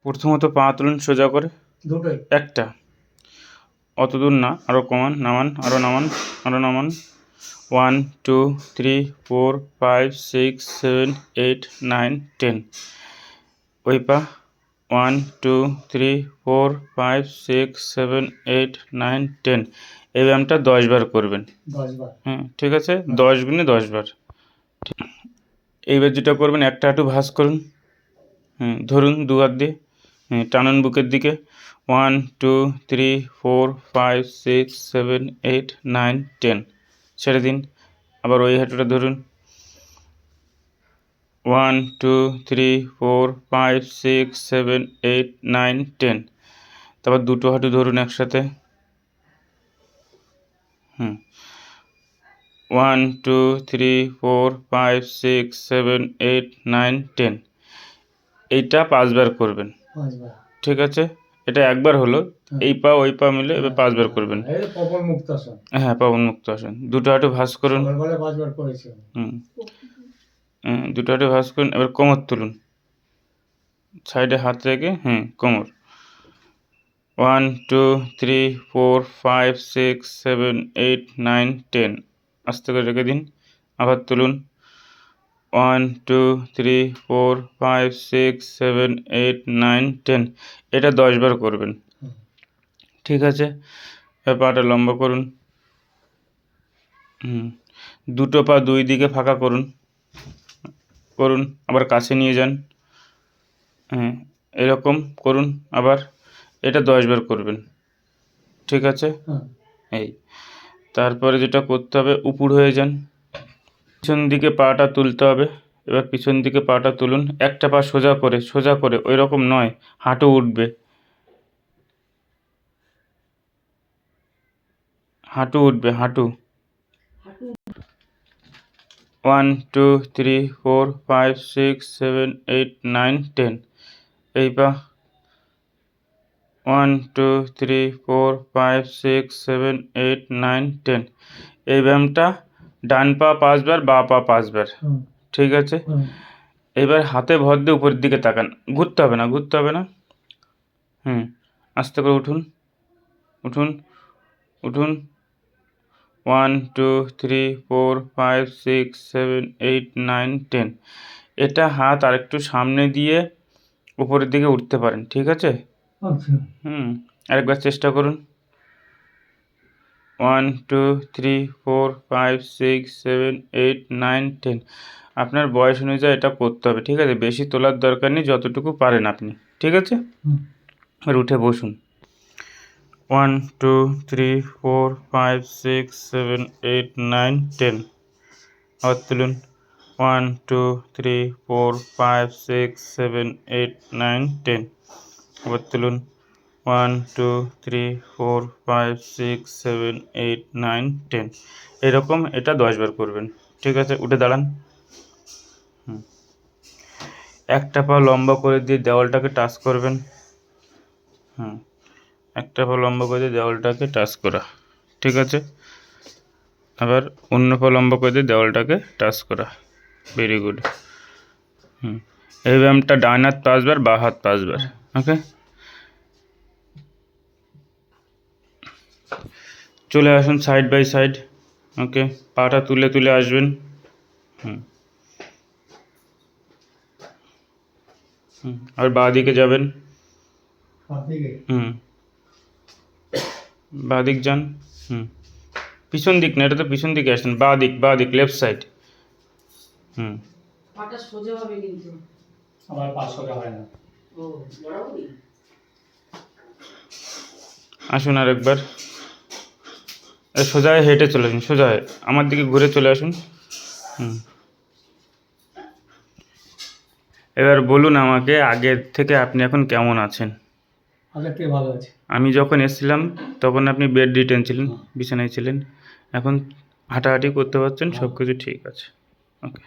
প্রথমত পা তুলুন সোজা করে, দুটোই একটা, অত দূর না, আরও কমান, নামান, আরও নামান, আরও নামান। 1 2 3 4 5 6 7 8 9 10। ওই পা 1 2 3 4 5 6 7 8 9 10। এই ব্যায়ামটা 10 বার করবেন। 10 বার। হ্যাঁ, ঠিক আছে, 10 গুণে 10 বার। এইবার যেটা করবেন, একটা হাঁটু ভাঁজ করুন, ধরুন দু হাত দিয়ে, টানুন বুকের দিকে। 1 2 3 4 5 6 7 8 9 10। ছেড়ে দিন, আবার ওই হাঁটুটা ধরুন। 1 2 3 4 5 6 7 8 9 10। তারপর দুটো হাঁটু ধরুন একসাথে। 1 2 3 4 5 6 7 8 9 10। এইটা 5 বার করবেন, 5 বার। ঠিক আছে। এটা একবার হলো, এই পা ওই পা মিলে এবার 5 বার করবেন। এই পবন মুক্তাসন। হ্যাঁ, পবন মুক্ত আসন। দুটো হাঁটু ভাঁজ করুন। সকালবেলা 5 বার করেছি। দুটো হাঁটু ভাঁজ করুন। এবার কোমর তুলুন, সাইডে হাত রেখে, কোমর। 1 2 3 4 5 6 7 8 9 10। আস্তে করে রেখে দিন, আবার তুলুন। 1 2 3 4 5 6 7 8 9 10। এটা 10 বার করবেন, ঠিক আছে। এবার পাটা লম্বা করুন, দুটো পা দুই দিকে ফাঁকা করুন, আবার কাছে নিয়ে যান, এরকম করুন আবার। এটা 10 বার করবেন, ঠিক আছে। এই তারপরে যেটা করতে হবে, উপুড় হয়ে যান, পিছন দিকে পাটা তুলতে হবে। এবার পিছন দিকে পাটা তুলুন, একটা পা সোজা করে, ওই রকম নয়, হাঁটু উঠবে, হাঁটু। 1 2 3 4 5 6 7 8 9 10। এই পা 1 2 3 4 5 6 7 8 9 10। এই ব্যায়ামটা ডান পা 5 বার, বা পা 5 বার, ঠিক আছে। এবার হাতে ভর দিয়ে উপরের দিকে তাকান, ঘুরতে হবে না। আস্তে করে উঠুন। 1 2 3 4 5 6 7 8 9 10। এটা হাত আরেকটু সামনে দিয়ে উপরের দিকে উঠতে পারেন, ঠিক আছে। আরেকবার চেষ্টা করুন। 1 2 3 4 5 6 7 8 9 10। আপনার বয়স অনুযায়ী এটা করতে হবে, ঠিক আছে। বেশি তোলার দরকার নেই, যতটুকু পারেন আপনি, ঠিক আছে। আর উঠে বসুন। 1 2 3 4 5 6 7 8 9 10। আবার তুলুন। 1 2 3 4 5 6 7 8 9 10। আবার তুলুন। 1 2 3 4 5 6 7 8 9 10। এরকম এটা 10 বার করবেন, ঠিক আছে। উঠে দাঁড়ান, একটা পা লম্বা করে দিয়ে দেওয়ালটাকে টাচ করবেন। একটা পা লম্বা করে দিয়ে দেওয়ালটাকে টাচ করা, ঠিক আছে। আবার অন্য পা লম্বা করে দিয়ে দেওয়ালটাকে টাচ করা, ভেরি গুড। এই ব্যায়ামটা ডান হাত 5 বার, বা হাত 5 বার, ওকে। চলে আসুন সাইড বাই সাইড, ওকে। পাটা তুলে আসবেন, আর বাঁ দিকে যাবেন, বাঁ দিক যান, পিছন দিক না, এটা তো পিছন দিকে আসেন, বাঁ দিক লেফট সাইড। পাটা সোজা হবে কিন্তু আমার পা সোজা হয় না। ও বরাবরই। আসুন আরেকবার, সোজা হেঁটে চলে আসুন, সোজা আমার দিকে ঘুরে চলে আসুন। এবার বলুন আমাকে, আগের থেকে আপনি এখন কেমন আছেন? আগের থেকে ভালো আছে। আমি যখন এসেছিলাম তখন আপনি বেড রিটেন ছিলেন, বিছানায় ছিলেন। এখন হাঁটাহাঁটি করতে পারছেন, সব কিছু ঠিক আছে, ওকে।